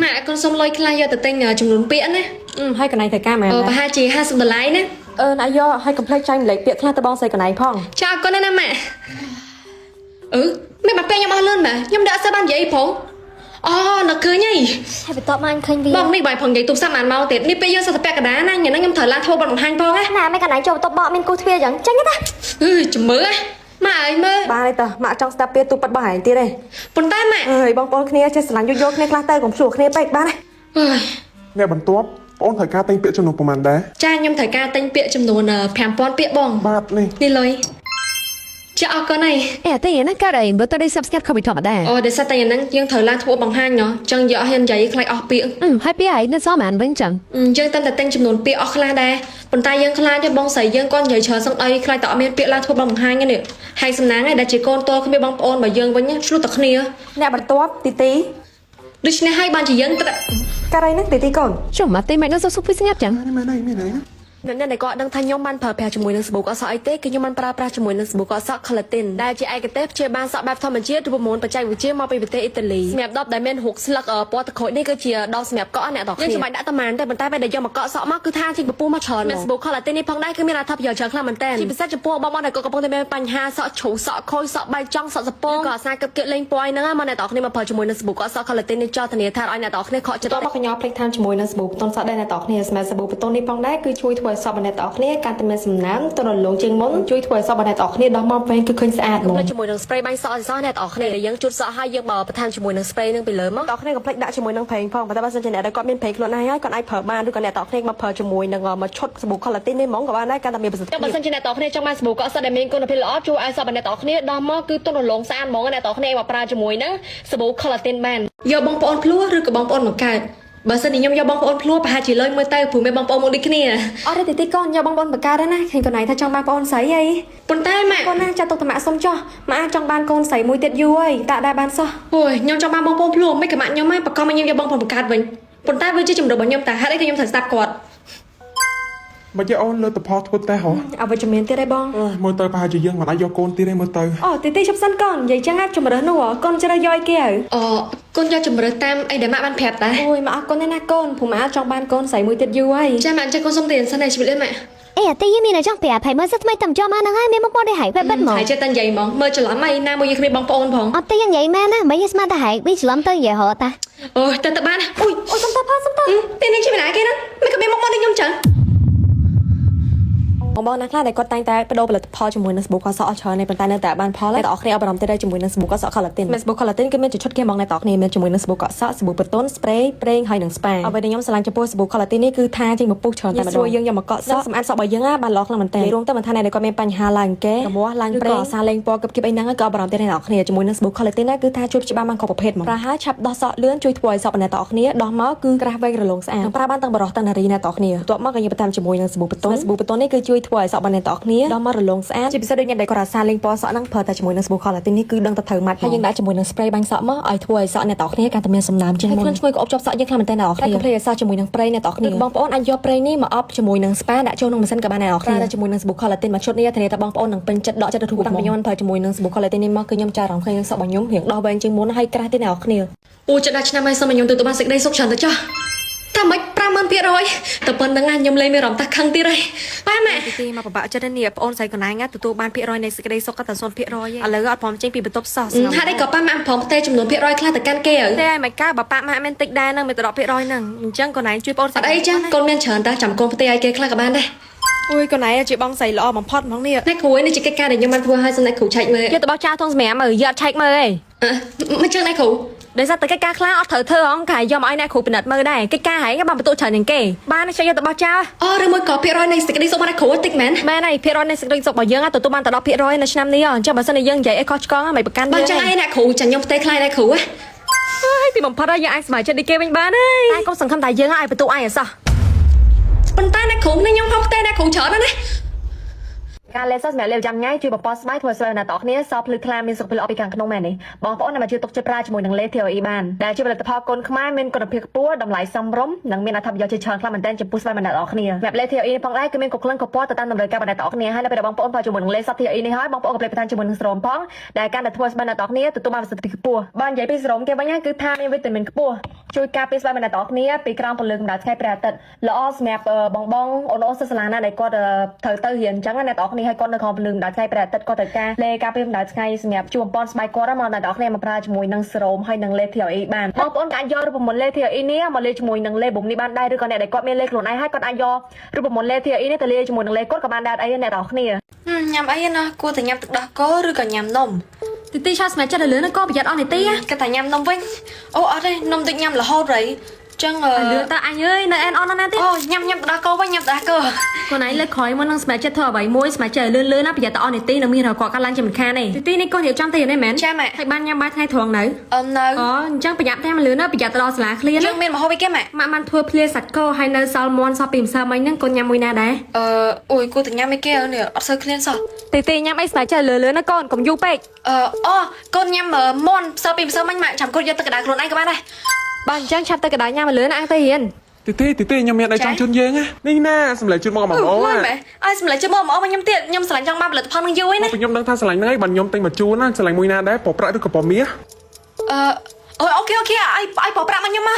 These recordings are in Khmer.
ម៉ាក់កូនសុំលុយខ្លះយកទៅទិញចំនួនពាក្យណាហើយកណៃទៅការមែនប្រហែលជា$50ណាណាយកឲ្យកុំភ្លេចចាញ់ម្លេចពាក្យខ្លះទៅបងស្រីកណៃផងចាអរគុណណាម៉ាក់មិនបាក់ពេញខ្ញុំអស់លឿនម៉ាខ្ញុំដឹកអត់សូវបាននិយាយផងអូនៅឃើញហីហើយបន្ទាប់មកឃើញវាបងនេះបាយផងនិយាយទូរស័ព្ទបានមកទៀតនេះពេលយើងសតពាក់កណ្ដាលណាញ៉ឹងខ្ញុំត្រូវឡើងធ្វើបទបង្ហាញផងណាមិនកណៃចូលបន្ទាប់បកមានគូទ្វារអញ្ចឹងចេញទេជំរឿម៉ាក់អើយមើលបានទេម៉ាក់ចង់ស្ដាប់ពាក្យទូប៉ាត់បោះហែងទៀតទេប៉ុន្តែម៉ាក់អើយបងប្អូនគ្នាចេះស្រឡាញ់យកគ្នាខ្លះទៅកុំឆ្លោះគ្នាពេកបានទេអ្នកបន្ទាប់បងត្រូវការទិញពាក្យចំនួនប្រហែលដែរចាខ្ញុំត្រូវការទិញពាក្យចំនួន5000ពាក្យបងបាទនេះលុយចាអរគុណហើយតែយ៉ាងណាក៏ដែរបើទៅsubscribe ខំពីធម្មតាអូដោយសារតែយ៉ាងហ្នឹងយើងត្រូវឡើងធ្វើបង្ហាញចឹងយកហ៊ាននិយាយខ្លាចអស់ពាក្យហើយពាក្យហើយនៅសមអានវិញចឹងយើងតែទិញចំនួនពាក្យអស់ខ្លះដែរប៉ុន្តែយើងខ្លាចទេបងស្រីយើងគាត់និយាយច្រើនសឹងអីខ្លាចតែអត់មានពាក្យឡើងធ្វើបង្ហាញនេះហើយសំណាងឯដែលជាកូនតលគ្នាបងប្អូនរបស់យើងវិញឆ្លុះតែគ្នាអ្នកបន្ទាប់ទីដូច្នេះហើយបានជាយើងត្រូវការ៉ៃហ្នឹងទីកូនចុះមកទេមិននៅសុខពីស្ងាត់ចឹងមានអីអ្នកដែលគាត់ដឹងថាខ្ញុំបានប្រើប្រាស់ជាមួយនឹងសាប៊ូកក់សក់អីទេគឺខ្ញុំបានប្រើប្រាស់ជាមួយនឹងសាប៊ូកក់សក់ Collatin ដែលជាឯកទេសព្យាបាលសក់បែបធម្មជាតិឬប្រមូលបច្ចេកវិទ្យាមកពីប្រទេសអ៊ីតាលីសម្រាប់ដបដែលមានរូបស្លឹកពណ៌ទឹកក្រូចនេះគឺជាដបសម្រាប់កក់អ្នកទាំងគ្នាយើងចាំបាច់ដាក់តែម៉ានទេប៉ុន្តែពេលដែលយកមកកក់សក់មកគឺថាចេញពពុះមកច្រើនមានសាប៊ូ Collatin នេះផងដែរគឺមានអត្ថប្រយោជន៍ច្រើនខ្លាំងមែនទែនជាពិសេសចំពោះបងប្អូនដែលគាត់កំពុងតែមានបញ្ហាសក់ជ្រុះសក់ខូចសក់បែកចង់សក់សពងក៏អាសាគិតគិតលេងពណ៌ហ្នឹងមកអ្នកទាំងគ្នាមកប្រើជាមួយនឹងសាប៊ូកក់សក់ Collatin នេះចោលធានាថាឲ្យអ្នកទាំងគ្នាខកចិត្តមកកញ្ញោភ្លេចតាមជាមួយនឹងសាប៊ូបតុនសក់ដែរអ្នកទាំងគ្នាសម្រាប់សាប៊ូបតុននេះផងដែរគឺជួយធ្វើឲ្យសក់របស់អ្នកទាំងគ្នាកាន់តែមានសំណើមទន់រលោងជាងមុនជួយធ្វើឲ្យសក់របស់អ្នកទាំងគ្នាដោះមកវែងគឺឃើញស្អាតមកជាមួយនឹង spray បាញ់សក់ឲ្យសក់អ្នកទាំងគ្នាដែលយើងជូតសក់ឲ្យយើងបើបន្ថែមជាមួយនឹង spray នឹងពីលើមកអ្នកទាំងគ្នាកុំភ្លេចដាក់ជាមួយនឹងប្រេងផងបើតែបើសិនជាអ្នកដែលគាត់មានប្រេងខ្លួនណាហើយគាត់អាចប្រើបានឬក៏អ្នកទាំងគ្នាមកប្រើជាមួយនឹងមកឈុតសាប៊ូ Collatin នេះហ្មងក៏បានដែរកាន់តែមានប្រសិទ្ធភាពបើសិនជាអ្នកទាំងគ្នាចង់បានសាប៊ូកក់សក់ដែលមានគុណភាពល្អជួយឲ្យសក់របស់អ្នកទាំងគ្នាដោះមកគឺទន់រលោងស្អាតហ្មងអ្នកទាំងគ្នាមកប្រើជាមួយនឹងសាប៊ូ Collatin បានយកបងប្អូនភ្លោះឬក៏បងប្អូនមកកើតបើសិនជាខ្ញុំយកបងប្អូនភ្លោះប្រហែលជាលើមើលទៅព្រោះមានបងប្អូនមកដូចគ្នាអត់ទេទីកូនយកបងប្អូនបកកើតណាឃើញកូនណៃថាចង់បានបងប្អូនស្រីអីប៉ុន្តែម៉ាក់កូនណាចាត់ទុកតែម៉ាក់សុំចោះម៉ាក់ចង់បានកូនស្រីមួយទៀតយូរហើយតាដែរបានសោះអូយខ្ញុំចង់បានបងប្អូនភ្លោះមិនក៏ម៉ាក់ខ្ញុំហើយបកកមកខ្ញុំយកបងប្អូនបកកើតវិញប៉ុន្តែវាជាជំរឿរបស់ខ្ញុំតែហេតុអីក៏ខ្ញុំត្រូវស្ដាប់គាត់មកយកអូនលើតផលធ្វើតេស្តហ៎អវិជ្ជមានទៀតឯងបងមើលទៅប្រហែលជាយើងមិនអាចយកកូនទៀតទេមើលទៅអូទីជប់សិនកូននិយាយចឹងអាចជំរឿនោះកូនជ្រើសយកអីគេកូនយកជំរឿតាមអីដែលម៉ាក់បានប្រាប់តាអូយម៉ាក់អរគុណណាស់កូនព្រោះម៉ាក់ចង់បានកូនស្រីមួយទៀតយូរហើយចាម៉ាក់ចេះកូនសុំtiềnសិនឯងជីវិតលឿនម៉ាក់តែយើងមានអញ្ចឹងប្រាប់ហើយមើលសិតថ្មីតំចោមកហ្នឹងហើយមានមកមកដែរហើយបែបបិទមកហើយចេះតែនិយាយហ្មងមើលច្រឡំអីណាមួយយើងគ្នាបងប្អូនផងអត់ទេយើងនិយាយមែនណាមិនស្មានតែហែកវាច្រឡំទៅនិយាយហៅតាអូយទៅបានអូយសុំតផលសុំតពេលនេះជីវិតណាគេហ្នឹងមិនក៏មានមកមកដូចខ្ញុំចឹងបងណាខ្លះដែលគាត់តែងតែបដូរផលិតផលជាមួយនឹងសាប៊ូកក់សក់អស់ច្រើនទេប៉ុន្តែនៅតែបានផលតែអ្នកទាំងគ្នាអបអរំទៅដែរជាមួយនឹងសាប៊ូកក់សក់ Collatin មានសាប៊ូ Collatin គឺមានជាឈុតគេហ្មងអ្នកទាំងគ្នាមានជាមួយនឹងសាប៊ូកក់សក់សាប៊ូបតុន spray ប្រេងហើយនឹង spa អ្វីដែលខ្ញុំស្រឡាញ់ចំពោះសាប៊ូ Collatin នេះគឺថាចេញមកពុះច្រើនតែម្ដងស្រួលយើងយកមកកក់សក់សម្អាតសក់របស់យើងបានល្អខ្លាំងមែនតើរួមទៅមិនថាអ្នកដែលគាត់មានបញ្ហាឡើងកែរមាស់ឡើងប្រេងសាលេងពណ៌គប់អីហ្នឹងក៏អបអរំទៅអ្នកទាំងគ្នាជាមួយនឹងសាប៊ូ Collatin ណាគឺថាជួយព្យាបាលបានគ្រប់ប្រភេទហ្មងប្រើហើយឆាប់ដោះសក់លឿនជួយធ្វើឲ្យសក់អ្នកទាំងគ្នាដោះមកគឺក្រាស់វែងរលោងស្អាតប្រើបានទាំងបរិសុទ្ធទាំងនារីអ្នកទាំងគ្នាបន្ទាប់មកក៏យើងបន្ថែមជាមួយនឹងសាប៊ូបតុនសាប៊ូបតុននេះគឺជួយធ្វើឲ្យសក់អ្នកទាំងគ្នាដោះមករលោងស្អាតជាពិសេសដូចអ្នកដែលគាត់អាសាលេងពណ៌សក់ហ្នឹងប្រើតែជាមួយនឹងសាប៊ូ Collatin នេះគឺដឹងតែត្រូវម៉ាត់ហើយយើងដាក់ជាមួយនឹង spray បាញ់សក់មកឲ្យធ្វើឲ្យសក់អ្នកទាំងគ្នាកាន់តែមានសំណើមជាងមុនជួយក្អប់ជាប់សក់យើងខ្លាំងមែនតើអ្នកទាំងគ្នាកុំភ្លេចឲ្យសក់ជាមួយនឹងប្រេងអ្នកទាំងគ្នាបងប្អូនអាចយកប្រេងនេះមកអប់ជាមួយនឹង spa ដាក់ចូលក្នុងម៉ាស៊ីនក៏បានដែរអ្នកទាំងគ្នាជាមួយនឹងសាប៊ូ Collatin មកឈុតនេះធានាថាបងប្អូននឹងពេញចិត្តដកចិត្តទៅទូតាំងពីខ្ញុំប្រើជាមួយនឹងសាប៊ូ Collatin នេះមកគឺខ្ញុំចាររំឃើញសក់របស់ខ្ញុំរៀងដោះវែងជាងមុនហើយក្រាស់ទៀតអ្នកទាំងគ្នាអូចិត្តដល់ឆ្នាំហើយសូមឲ្យខ្ញុំទទួលបានសេចក្តីសុខច្រើនទៅចុះតែមិន50000%តែប៉ុណ្្នឹងខ្ញុំលេងមានអារម្មណ៍ថាខឹងទៀតហើយប៉ាម៉ាក់ទីមកពិបាកចិត្តនេះបងអូនស្រីកណៃទទួលបានភាគរយនៃសេចក្តីសុខក៏តែ0%ឥឡូវអត់ព្រមចេញពីបន្ទប់សោះហាក់នេះក៏ប៉ាម៉ាក់ព្រមផ្ទេរចំនួនភាគរយខ្លះទៅកាន់គេហើយតែមិនកើបើប៉ាម៉ាក់មានតិចដែរនឹងមានទៅ10%ហ្នឹងអញ្ចឹងកណៃជួយបងអូនស្រីអត់អីចឹងកូនមានច្រើនតែចាំកូនផ្ទេរឲ្យគេខ្លះក៏បានដែរអូយកណៃជាបងស្រីល្អបំផុតហ្មងនេះអ្នកគ្រូនេះជាកិច្ចការដែលខ្ញុំបានធ្វើឲ្យសិនអ្នកគ្រូឆែកមើលយកទៅបោះចាស់ធំសម្រាប់មើលយកឆែកមើលឯងមិនចឹងអ្នកគ្រូដោយសារតែកិច្ចការខ្លះអត់ត្រូវធ្វើហងកាយយកមកឲ្យអ្នកគ្រូពិនិត្យមើលដែរកិច្ចការហែងបានបន្ទុកច្រើនជាងគេបានចុះយកទៅបោះចោលអូឬមួយក៏ភាគរយនៃសេចក្តីសុខរបស់អ្នកគ្រូតិចមែនហើយភាគរយនៃសេចក្តីសុខរបស់យើងទទួលបានតែ10%នៅឆ្នាំនេះអញ្ចឹងបើសិនជាយើងនិយាយអីខុសឆ្គងមិនប្រកាន់យើងអញ្ចឹងឯអ្នកគ្រូចាញ់ខ្ញុំផ្ទេរខ្លាយអ្នកគ្រូហើយទីបំផុតយើងអាចស្មើចិត្តនេះគេវិញបានហើយតែកុំសង្ឃឹមតែយើងឲ្យបន្ទុកឯងអសោះប៉ុន្តែអ្នកគ្រូនេះខ្ញុំហៅផ្ទេរអ្នកគ្រូច្រើនណាស់ ការលេសសម្រាប់លេបចាំញ៉ៃជួយបបស្បែកធ្វើស្បែកណាតអគ្នាសពភ្លឺថ្លាមានសុខភាពល្អពីខាងក្នុងមែននេះបងប្អូនអាចជួយទុកចិត្តប្រាជាមួយនឹងលេ TOE បានដែលជាផលិតផលកូនខ្មែរមានគុណភាពខ្ពស់តម្លៃសមរម្យនិងមានអត្ថប្រយោជន៍ជាច្រើនខ្លះមែនទែនចំពោះស្បែកបណ្ដាតអគ្នាសម្រាប់លេ TOE ផងដែរគឺមានកុសលកពណ៌ទៅតាមតម្រូវការបណ្ដាតអគ្នាហើយនៅពេលបងប្អូនប្រើជាមួយនឹងលេស TOE នេះហើយបងប្អូនក៏ប្រេកបន្ថែមជាមួយនឹងស្រោមផងដែលការដែលធ្វើស្បែកបណ្ដាតអគ្នាទទួលបានប្រសិទ្ធភាពខ្ពស់បើនិយាយពីស្រោមគេវិញគឺថាមានវីតាមីនខ្ពស់ជួយការពារស្បែកបណ្ដាតអគ្នាពីក្រោមពន្លឺកម្ដៅថ្ងៃព្រះអាទិត្យល្អសម្រាប់បងអូនសិស្សសាលាណាដែលគាត់ត្រូវទៅរៀនអញ្ចឹងណាអ្នកនរគ្នាឲ្យគាត់នៅក្រោមពន្លឺកម្ដៅថ្ងៃព្រះអាទិត្យគាត់ត្រូវការលេការពារកម្ដៅថ្ងៃសម្រាប់ជួបបំពន់ស្បែកគាត់មកអ្នកនរគ្នាមកប្រើជាមួយនឹងស្រោមហើយនឹងលេ TOE បានបងប្អូនក៏អាចយករូបមន្តលេ TOE នេះមកលេជាមួយនឹងលេបុំនេះបានដែរឬក៏អ្នកដែលគាត់មានលេខ្លួនឯងហើយគាត់អាចយករូបមន្តលេ TOE នេះទៅលេជាមួយនឹងលេគាត់ក៏បានដែរអីអ្នកនរគ្នាញ៉ាំអីណាគួរតែញ៉ាំទឹកដោះគោឬក៏ញ៉ាំនំទីឆាស្មែចិត្តទៅលឿនក៏ប្រយ័ត្នអស់នីតិគាត់តែញ៉ាំនំវិញអូអត់ទេនំទឹកញ៉ាំរហូតរៃចឹងលឿនតើអញអើយនៅអែនអនណាទៀតអូញ៉ាំទឹកដោះគោវិញញ៉ាំទឹកដោះគោខ្លួនឯងលើកក្រោយមកនឹងស្មែចិត្តធ្វើអ្វីមួយស្មែចិត្តលឿនណាប្រយ័ត្នតើអស់នីតិនៅមានរកគាត់កាត់ឡើងជាមិនខានទេទីនេះគាត់រៀបចំទៅយ៉ាងនេះមែនចាម៉ែហើយបានញ៉ាំបាយថ្ងៃត្រង់នៅនៅអូអញ្ចឹងប្រយ័ត្នតែលឿនណាប្រយ័ត្នទៅដល់សាលាឃ្លានយើងមានមហូបអីគេម៉ាក់បានធ្វើភ្លាសាច់គោហើយនៅសល់មន់សល់ពីម្សិលមិញហ្នឹងកូនញ៉ាំមួយណាដែរអូយគូទៅញ៉ាំអីគេនេះអត់សូវឃ្លានសោះទីញ៉ាំអីស្មែចិត្តលឿនណាកូនកុំយូរពេកអូកូនញ៉ាំមន់សល់ពីម្សិលមិញម៉ាក់ចាំកូនយកទឹកកដៅខ្លួនឯងក៏បានដែរបើអញ្ចឹងឆាប់ទៅកដៅញ៉ាំលឿនណាទៅរៀនទីខ្ញុំមានអីចង់ជូនយើងនេះណាសម្លេចជូនមកមកអូម៉ែឲ្យសម្លេចជូនមកខ្ញុំទៀតខ្ញុំស្រឡាញ់ចង់បានផលិតផលនឹងយូរឯណាខ្ញុំដឹងថាស្រឡាញ់ហ្នឹងឯងបើខ្ញុំទិញមកជូនណាស្រឡាញ់មួយណាដែរពប្រាក់ឬក៏ពមាសអូខេឲ្យពប្រាក់មកខ្ញុំមក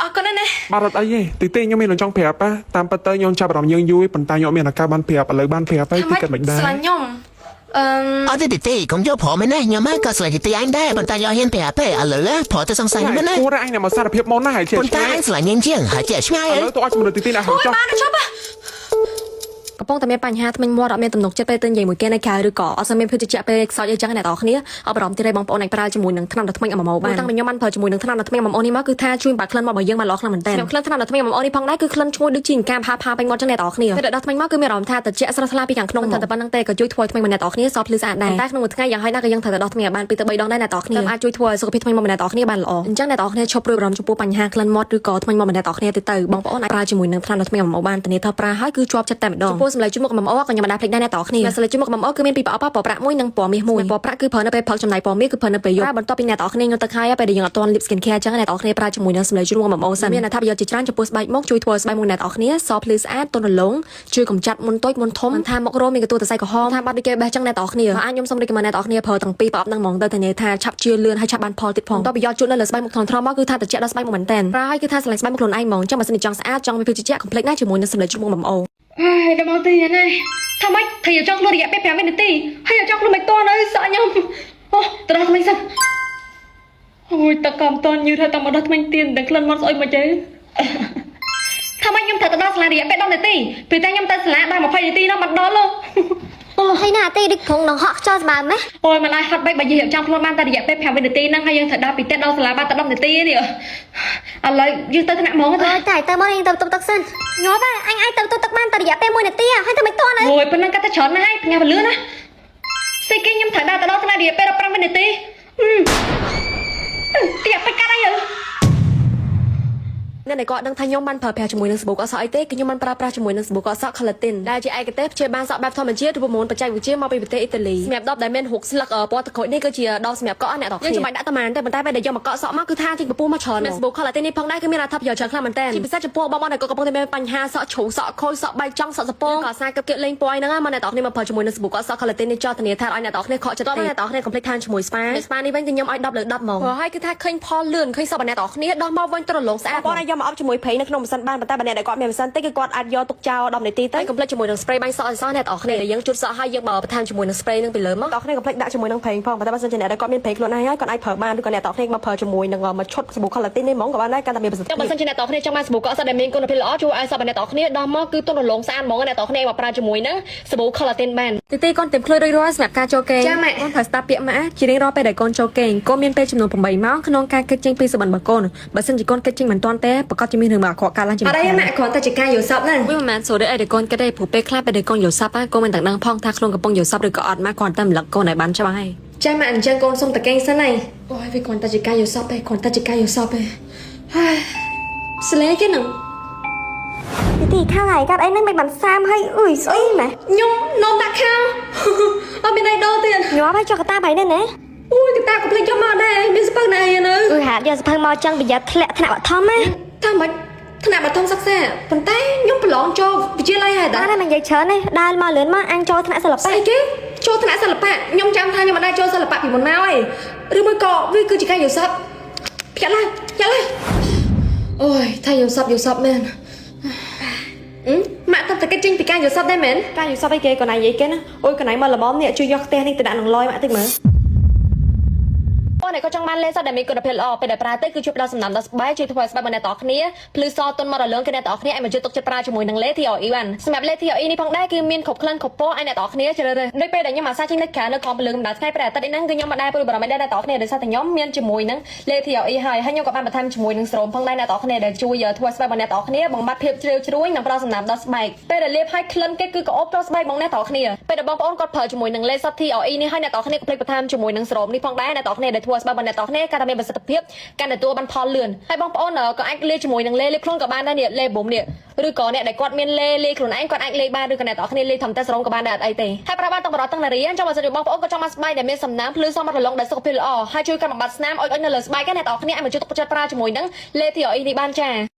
អរគុណណាបាទអត់អីទេទីខ្ញុំមានចង់ប្រាប់តាមពិតទៅខ្ញុំចាប់អារម្មណ៍យើងយូរប៉ុន្តែខ្ញុំមានឱកាសបានប្រាប់ឥឡូវបានប្រាប់ហើយទីគិតមិនដែរស្រឡាញ់ខ្ញុំអត់ទេកុំយកព្រមណាញ៉ាំមកក៏ស្លាញ់ទីអញដែរប៉ុន្តែយកហ៊ានប្រាប់ទេឥឡូវព្រោះទៅសង្ស័យមែនណាគួរតែអញមកសារភាពមកណាហើយជាប៉ុន្តែអញស្លាញ់ជាងហើយជាឆ្ងាយឥឡូវទៅអត់ជំនឿទីណាហើយចុះបានចុះកំពុងតែមានបញ្ហាថ្មិញមាត់អត់មានទំនុកចិត្តពេលទៅនិយាយមួយគេនៅក្រៅឬក៏អត់ស្មានភេទជ្ជៈពេលខ្សោយអីចឹងអ្នកនរគ្នាអបរំទីរៃបងប្អូនអាចប្រើជាមួយនឹងថ្នាំដ៏ថ្មិញអមម៉ូបានតាំងពីខ្ញុំបានប្រើជាមួយនឹងថ្នាំដ៏ថ្មិញអមម៉ូនេះមកគឺថាជួយបាក់ក្លិនមករបស់យើងបានល្អខ្លាំងមែនតើខ្ញុំក្លិនថ្នាំដ៏ថ្មិញអមម៉ូនេះផងដែរគឺក្លិនឈ្ងុយដូចជាការផាពេញមាត់ចឹងអ្នកនរគ្នាពេលដល់ថ្មិញមកគឺមានអារម្មណ៍ថាត្រជាក់ស្រស់ថ្លាពីខាងក្នុងតែប៉ុណ្្នឹងទេក៏ជួយធ្វើឲ្យថ្មិញអ្នកនរគ្នាសភ្លឺស្អាតដែរតែក្នុងមួយថ្ងៃយ៉ាងហោចណាស់ក៏យើងត្រូវតែដោះថ្មិញឲ្យបាន2ទៅ3ដងដែរអ្នកនរគ្នាអាចជួយធ្វើឲ្យសុខភាពថ្មិញមកអ្នកនរគ្នាបានល្អអញ្ចឹងអ្នកនរគ្នាឈប់ព្រួយបារម្ភចំពោះបញ្ហាក្លិនមាត់ឬក៏ថ្មិញមកអ្នកនរគ្នាទៅបងប្អូនអាចប្រើជាមួយនឹងថ្នាំដ៏ថ្មិញអមម៉ូបានធានាថាប្រើហើយគឺជាប់ចិត្តតែម្ដងចំពោះសម្លេចជាមួយអមម៉ូក៏ខ្ញុំមិនដាភ្លេចដែរអ្នកនរគ្នាសម្លេចជាមួយអមម៉ូគឺមានពីរប្រអប់ពណ៌ប្រាក់មួយនិងពណ៌មាសមួយពណ៌ប្រាក់គឺប្រើនៅពេលផឹកចំណាយពណ៌មាសគឺប្រើនៅពេលយប់បន្ទាប់ពីអ្នកនរគ្នាញ៉ាំទឹកហើយពេលដែលយើងអត់ទាន់ lip skin care ចឹងអ្នកនរគ្នាប្រើជាមួយនឹងសម្លេចជាមួយអមម៉ូសិនមានអត្ថប្រយោជន៍ជាច្រើនចំពោះស្បែកមុខជួយធ្វើស្បែកមុខអ្នកនរគ្នាសភ្លឺស្អាតទន់រលោងជួយកម្ចាត់មុនតូចមុនធំថាមុខរោមមានកន្ទួលសរសៃក្រហមថាបាត់ដូចគេបេះចឹងអ្នកនរគ្នាអាចខ្ញុំសូមរីកមែនអ្នកនរគ្នាប្រើទាំងពីរប្រអប់នឹងហ្មងទៅធានាថាឆាប់ជឿលឿនហើយឆាប់បានផលទៀតផងតបប្រយោជន៍ជូននៅលើស្បែកមុខថនៗមកគឺថាត្រជាក់ដល់ស្បែកមុខមែនតើប្រើហើយគឺថាស្រឡាញ់ស្បែកមុខខ្លួនឯងហ្មងចឹងបើសិនជាចង់ស្អាតចង់មានភាពត្រជាក់កុំភ្លេចណាជាមួយនឹងសម្លេចជាមួយអមម៉ូហើយដល់មកទីនេះថាម៉េចថៃចង់ខ្លួនរយៈពេល5វិនាទីហើយចង់ខ្លួនមិនតនៅសក់ខ្ញុំអូទៅដល់ថ្មីសិនអូយតកំតនយឺថាតមកដល់ថ្មីទៀនតែក្លិនមកស្អុយមកចេះថាម៉េចខ្ញុំត្រូវទៅដល់សាលារយៈពេល10នាទីពេលតែខ្ញុំទៅសាលាដល់20នាទីនោះមិនដល់លោកអូហើយណាទេដូចក្រុងនឹងហក់ខ្យល់ស្បើមណាអូយមិនឡាយហត់បែបបើយើងចង់ខ្លួនបានតែរយៈពេល5វិនាទីហ្នឹងហើយយើងត្រូវដល់ពីទេដល់សាលាបានតែ10នាទីនេះឥឡូវយើងទៅថ្នាក់ហ្មងទៅទៅមកយើងទៅតុបទឹកសិនញាប់អញអាចទៅតុបទឹកបានតែរយៈពេល1នាទីហើយតែមិនទាន់អូយប៉ុណ្ណឹងក៏តែច្រើនណាស់ហើយញ៉ាំលឿនណាស្អីគេខ្ញុំត្រូវដល់ថ្នាក់រយៈពេល15វិនាទីទីអាប់កាត់អីអ្នកដែលគាត់ដឹងថាខ្ញុំបានប្រើប្រាស់ជាមួយនឹងសាប៊ូកក់សក់អីទេគឺខ្ញុំបានប្រើប្រាស់ជាមួយនឹងសាប៊ូកក់សក់ Collagen ដែលជាឯកទេសព្យាបាលសក់បែបធម្មជាតិរូបមន្តបច្ចេកវិទ្យាមកពីប្រទេសអ៊ីតាលីសម្រាប់ដបដែលមានរូបស្លឹកពណ៌ទឹកក្រូចនេះគឺជាដបសម្រាប់កក់អ្នកទាំងគ្នាយើងចាំបាច់ដាក់តាមតែប៉ុន្តែពេលដែលយកមកកក់សក់មកគឺថាទីកពស់មកច្រើនសាប៊ូ Collagen នេះផងដែរគឺមានអត្ថប្រយោជន៍ច្រើនខ្លាំងមែនតើជាពិសេសចំពោះបងប្អូនដែលគាត់កំពុងតែមានបញ្ហាសក់ជ្រុះសក់ខូចសក់បែកចង់សក់សពងក៏សារគិតគៀកលេងពណ៌ហ្នឹងមកអ្នកទាំងគ្នាមកប្រើជាមួយនឹងសាប៊ូកក់សក់ Collagen នេះចោលធានាថាឲ្យអ្នកទាំងគ្នាខកចិត្តដល់អ្នកទាំងគ្នាកុំភ្លេចថាជាមួយ spa នេះវិញគឺខ្ញុំឲ្យ10លើ10ហ្មងហើយគឺថាឃើញផលលឿនឃើញសក់អ្នកទាំងគ្នាដោះមកវិញត្រឡងស្អាតបងប្អូនយកមកអប់ជាមួយប្រេងនៅក្នុងម៉ាស៊ីនបានប៉ុន្តែបើអ្នកដែលគាត់មានម៉ាស៊ីនតិចគឺគាត់អាចយកទុកចោល10នាទីទៅកុំភ្លេចជាមួយនឹង spray បាញ់សក់ឲ្យសោះអ្នកទាំងគ្នាយើងជូតសក់ហើយយើងបើបន្ថែមជាមួយនឹង spray នឹងពីលើមកអ្នកទាំងគ្នាកុំភ្លេចដាក់ជាមួយនឹងប្រេងផងប៉ុន្តែបើសិនជាអ្នកដែលគាត់មានប្រេងខ្លួនឯងហើយគាត់អាចប្រើបានឬក៏អ្នកទាំងគ្នាមកប្រើជាមួយនឹងមកឈុតសាប៊ូ Collagen នេះហ្មងក៏បានដែរកាន់តែមានប្រសិទ្ធភាពបើសិនជាអ្នកទាំងគ្នាចង់បានសាប៊ូកក់សក់ដែលមានគុណភាពល្អជួយឲ្យសក់របស់អ្នកទាំងគ្នាដោះមកគឺទន់រលោងស្អាតហ្មងអ្នកទាំងគ្នាមកប្រើជាមួយនឹងសាប៊ូ Collagen បានទីកូនต็มខ្លួនរួចរាល់សម្រាប់ការចូលគេងចាម៉ែកូនត្រូវស្ដាប់ពាក្យម៉ាក់ជារៀងរាល់ពេលដែលកូនចូលគេងកូនមានពេលចំនួន8ម៉ោងក្នុងការកិច្ចចេញពីសុបិនរបស់កូនបើសិនជាកូនកិច្ចចេញមិនទាន់ទេប្រកាសជាមានរឿងមកអាក្រក់កើតឡើងជាមួយអត់អីម៉ាក់គ្រាន់តែជាការយល់សប្តិហ្នឹងវាមិនមែនសូរអីដែលកូនគិតទេព្រោះពេលខ្លះពេលដែលកូនយល់សប្តិកូនមិនទាំងដឹងផងថាខ្លួនកំពុងយល់សប្តិឬក៏អត់ម៉ាក់គ្រាន់តែរំលឹកកូនឲ្យបានច្បាស់ហើយចាម៉ាក់អញ្ចឹងកូនសុំតែគេងសិនហើយអូយវាគ្រាន់តែជាការយល់សប្តិទេគ្រាន់តែជាការយល់សប្តិទេហើយស្លេគេនឹង ទីខាងហើយកាត់អីហ្នឹងមិនបានសាមហើយអុយស្អីម៉ែ ខ្ញុំនោមដាក់ខោអត់មានអីដូរទៀត ញាប់ហើយចុះកតាបៃនេះណា អូយកតាក៏ភ្លេចយកមកដែរមានស្ពឹកណែឯនៅ អឺហាត់យកសភៅមកចឹងប្រយ័ត្នធ្លាក់ថ្នាក់បឋមណា ថាមិនថ្នាក់បឋមសិក្សាប៉ុន្តែខ្ញុំប្រឡងចូលវិទ្យាល័យហើយតា បានតែមិននិយាយច្រើនទេដើរមកលឿនមកអញចូលថ្នាក់សិល្បៈ ស្អីគេចូលថ្នាក់សិល្បៈខ្ញុំចាំថាខ្ញុំមិនដែរចូលសិល្បៈពីមុនមកឯងឬមួយក៏វាគឺជាការយល់សប្តិផ្កាត់ឡើងអូយថាយល់សប្តិមែនម៉ាក់តើតែគេចេញពីការយល់សប្តិដែរមែន ការយល់សប្តិអីគេកូនឯងនិយាយគេណាអូយកូនឯងមកល្មមនេះជួយយកផ្ទះនេះទៅដាក់នឹងលយមកតិចមើល អូនឯងក៏ចង់បានលេសដែលមានគុណភាពល្អពេលដែលប្រើទៅគឺជួយផ្ដល់សំណើមដល់ស្បែកជួយធ្វើឲ្យស្បែករបស់អ្នកទាំងអស់គ្នាភ្លឺសទន់មករលងគឺអ្នកទាំងអស់គ្នាឲ្យមកជួយទុកចិត្តប្រើជាមួយនឹងលេ TOE បានសម្រាប់លេ TOE នេះផងដែរគឺមានគ្រប់ក្លិនគ្រប់ពណ៌ឲ្យអ្នកទាំងអស់គ្នាជ្រើសរើសដូចពេលដែលខ្ញុំអាសាចេញនៅក្រៅនៅក្រោមពលឺកម្ដៅថ្ងៃព្រះអាទិត្យនេះគឺខ្ញុំមិនដែរព្រួយបារម្ភដែរអ្នកទាំងអស់គ្នាដោយសារតែខ្ញុំមានជាមួយនឹងលេ TOE ហើយខ្ញុំក៏បានបន្ថែមជាមួយនឹងស្រោមផងដែរអ្នកទាំងអស់គ្នាដែលជួយធ្វើស្បែករបស់អ្នកទាំងអស់គ្នាបង្បាត់ភាពជ្រាវជ្រួញនិងផ្ដល់សំណើមដល់ស្បែកពេលដែលលាបឲ្យក្លិនគេគឺក៏អូបដល់ស្បែករបស់អ្នកទាំងអស់គ្នាពេលដែលបងប្អូនគាត់ប្រើជាមួយនឹងលេស TOE នេះហើយអ្នកទាំងអស់គ្នាក៏ភ្លេចបន្ថែមជាមួយនឹងស្រោមនេះផងដែរអ្នកទាំងអស់គ្នាដែលធ្វើស្បែករបស់អ្នកទាំងអស់គ្នាកាន់តែមានប្រសិទ្ធភាពកាន់តែទទួលបានផលលឿនហើយបងប្អូនក៏អាចលេជាមួយនឹងលេខ្លួនក៏បានដែរនេះលេប៊ុំនេះឬក៏អ្នកដែលគាត់មានលេខ្លួនឯងគាត់អាចលេបានឬក៏អ្នកទាំងអស់គ្នាលេធម្មតាស្រោមក៏បានដែរអត់អីទេហើយប្រើបានទាំងបរិបទទាំងនារីអញ្ចឹងបើសិនជាបងប្អូនក៏ចង់បានស្បែកដែលមានសំណើមភ្លឺសមរលងដែលសុខភាពល្អហើយជួយកាត់បំបត្តិស្នាមអុចនៅលើស្បែកអ្នកទាំងអស់គ្នាអាចមកជួយទុកចិត្តប្រើជាមួយនឹងលេ TOE នេះបានចា